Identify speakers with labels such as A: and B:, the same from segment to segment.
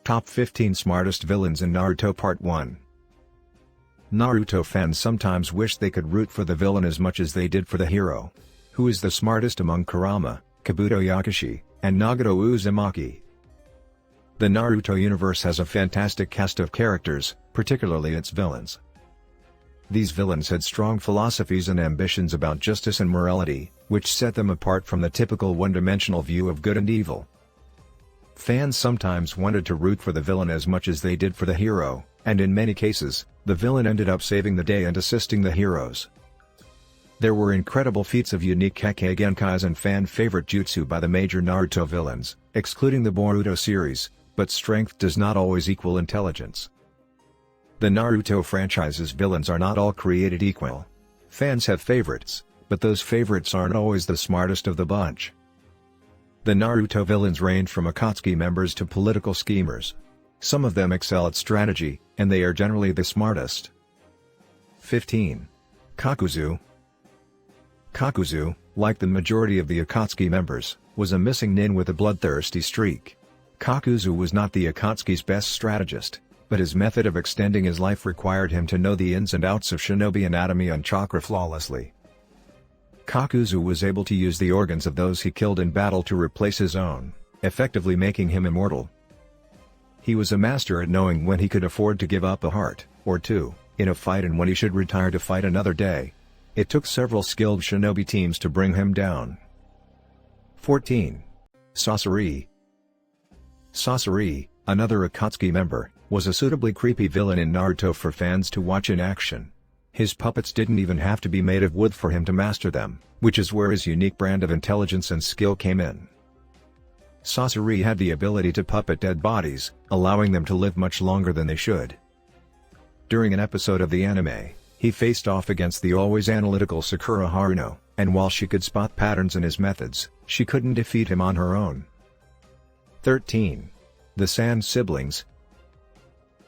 A: Top 15 Smartest Villains in Naruto Part 1. Naruto fans sometimes wish they could root for the villain as much as they did for the hero. Who is the smartest among Kurama, Kabuto Yakushi, and Nagato Uzumaki? The Naruto universe has a fantastic cast of characters, particularly its villains. These villains had strong philosophies and ambitions about justice and morality, which set them apart from the typical one-dimensional view of good and evil. Fans sometimes wanted to root for the villain as much as they did for the hero, and in many cases, the villain ended up saving the day and assisting the heroes. There were incredible feats of unique Kekkei Genkais and fan-favorite jutsu by the major Naruto villains, excluding the Boruto series, but strength does not always equal intelligence. The Naruto franchise's villains are not all created equal. Fans have favorites, but those favorites aren't always the smartest of the bunch. The Naruto villains range from Akatsuki members to political schemers. Some of them excel at strategy, and they are generally the smartest. 15. Kakuzu. Kakuzu, like the majority of the Akatsuki members, was a missing nin with a bloodthirsty streak. Kakuzu was not the Akatsuki's best strategist, but his method of extending his life required him to know the ins and outs of shinobi anatomy and chakra flawlessly. Kakuzu was able to use the organs of those he killed in battle to replace his own, effectively making him immortal. He was a master at knowing when he could afford to give up a heart, or two, in a fight and when he should retire to fight another day. It took several skilled shinobi teams to bring him down. 14. Sasori. Sasori, another Akatsuki member, was a suitably creepy villain in Naruto for fans to watch in action. His puppets didn't even have to be made of wood for him to master them, which is where his unique brand of intelligence and skill came in. Sasori had the ability to puppet dead bodies, allowing them to live much longer than they should. During an episode of the anime, he faced off against the always analytical Sakura Haruno, and while she could spot patterns in his methods, she couldn't defeat him on her own. 13. The Sand Siblings.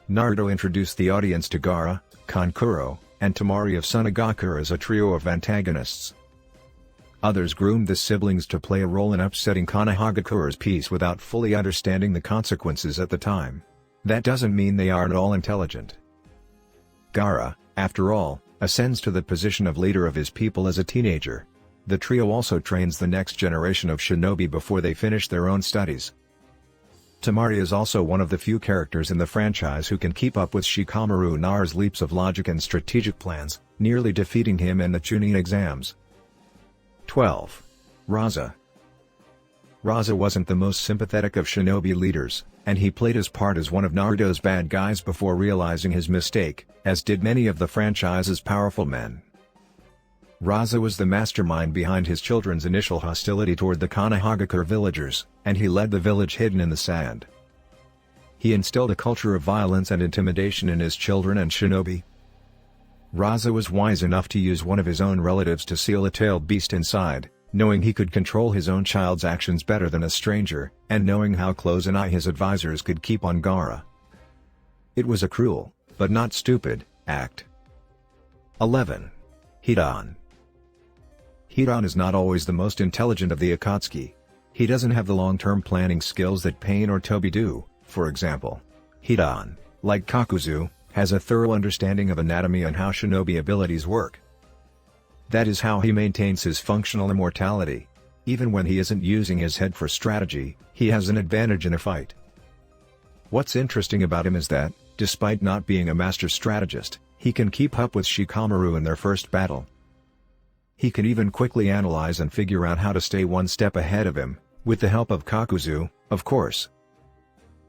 A: Naruto introduced the audience to Gaara, Kankuro, and Temari of Sunagakure as a trio of antagonists. Others groomed the siblings to play a role in upsetting Konohagakure's peace without fully understanding the consequences at the time. That doesn't mean they aren't all intelligent. Gaara, after all, ascends to the position of leader of his people as a teenager. The trio also trains the next generation of shinobi before they finish their own studies. Temari is also one of the few characters in the franchise who can keep up with Shikamaru Naru's leaps of logic and strategic plans, nearly defeating him in the Chunin exams. 12. Raza. Raza wasn't the most sympathetic of shinobi leaders, and he played his part as one of Naruto's bad guys before realizing his mistake, as did many of the franchise's powerful men. Raza was the mastermind behind his children's initial hostility toward the Konohagakure villagers, and he led the village hidden in the sand. He instilled a culture of violence and intimidation in his children and shinobi. Raza was wise enough to use one of his own relatives to seal a tailed beast inside, knowing he could control his own child's actions better than a stranger, and knowing how close an eye his advisors could keep on Gaara. It was a cruel, but not stupid, act. 11. Hidan. Hidan is not always the most intelligent of the Akatsuki. He doesn't have the long-term planning skills that Pain or Tobi do, for example. Hidan, like Kakuzu, has a thorough understanding of anatomy and how shinobi abilities work. That is how he maintains his functional immortality. Even when he isn't using his head for strategy, he has an advantage in a fight. What's interesting about him is that, despite not being a master strategist, he can keep up with Shikamaru in their first battle. He can even quickly analyze and figure out how to stay one step ahead of him, with the help of Kakuzu, of course.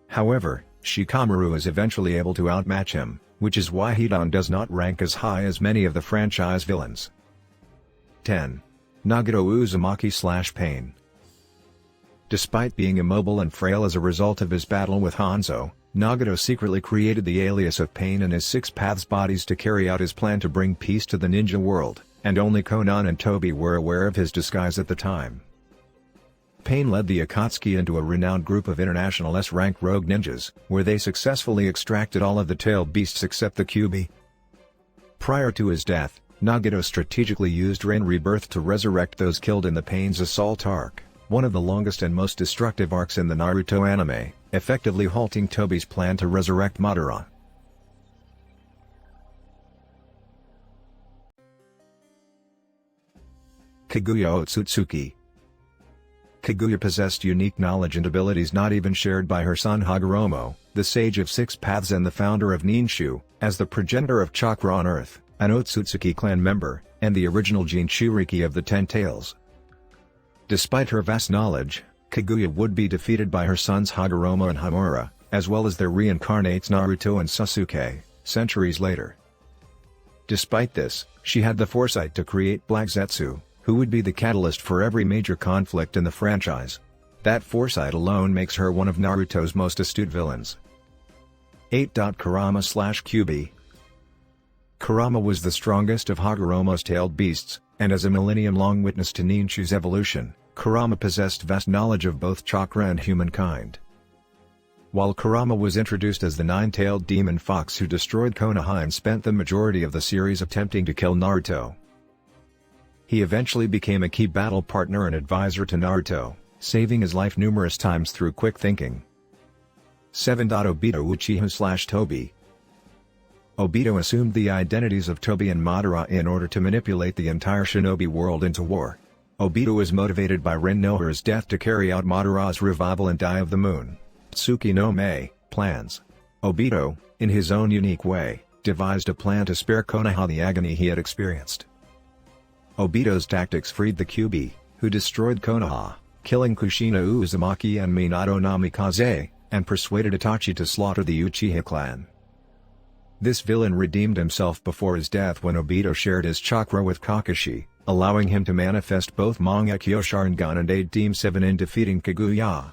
A: However, Shikamaru is eventually able to outmatch him, which is why Hidan does not rank as high as many of the franchise villains. 10. Nagato Uzumaki/Pain. Despite being immobile and frail as a result of his battle with Hanzo, Nagato secretly created the alias of Pain and his Six Paths bodies to carry out his plan to bring peace to the ninja world, and only Konan and Tobi were aware of his disguise at the time. Pain led the Akatsuki into a renowned group of international S-rank rogue ninjas, where they successfully extracted all of the tailed beasts except the Kyuubi. Prior to his death, Nagato strategically used Rain Rebirth to resurrect those killed in the Pain's assault arc. one of the longest and most destructive arcs in the Naruto anime, effectively halting Tobi's plan to resurrect Madara. Kaguya Otsutsuki. Kaguya possessed unique knowledge and abilities not even shared by her son Hagoromo, the Sage of Six Paths and the founder of Ninshu, as the progenitor of Chakra on Earth, an Otsutsuki clan member, and the original Jinchuriki of the Ten Tails. Despite her vast knowledge, Kaguya would be defeated by her sons Hagoromo and Homura, as well as their reincarnates Naruto and Sasuke, centuries later. Despite this, she had the foresight to create Black Zetsu, who would be the catalyst for every major conflict in the franchise. That foresight alone makes her one of Naruto's most astute villains. 8. Kurama/Kyuubi. Kurama was the strongest of Hagoromo's tailed beasts, and as a millennium-long witness to Ninshu's evolution, Kurama possessed vast knowledge of both chakra and humankind. While Kurama was introduced as the nine-tailed demon fox who destroyed Konoha and spent the majority of the series attempting to kill Naruto, he eventually became a key battle partner and advisor to Naruto, saving his life numerous times through quick thinking. 7. Obito Uchiha/Tobi. Obito assumed the identities of Tobi and Madara in order to manipulate the entire shinobi world into war. Obito was motivated by Rin Nohura's death to carry out Madara's revival and Eye of the Moon, Tsuki no Mae, plans. Obito, in his own unique way, devised a plan to spare Konoha the agony he had experienced. Obito's tactics freed the Kyuubi, who destroyed Konoha, killing Kushina Uzumaki and Minato Namikaze, and persuaded Itachi to slaughter the Uchiha clan. This villain redeemed himself before his death when Obito shared his chakra with Kakashi, allowing him to manifest both Mangekyo Sharingan and aid Team 7 in defeating Kaguya.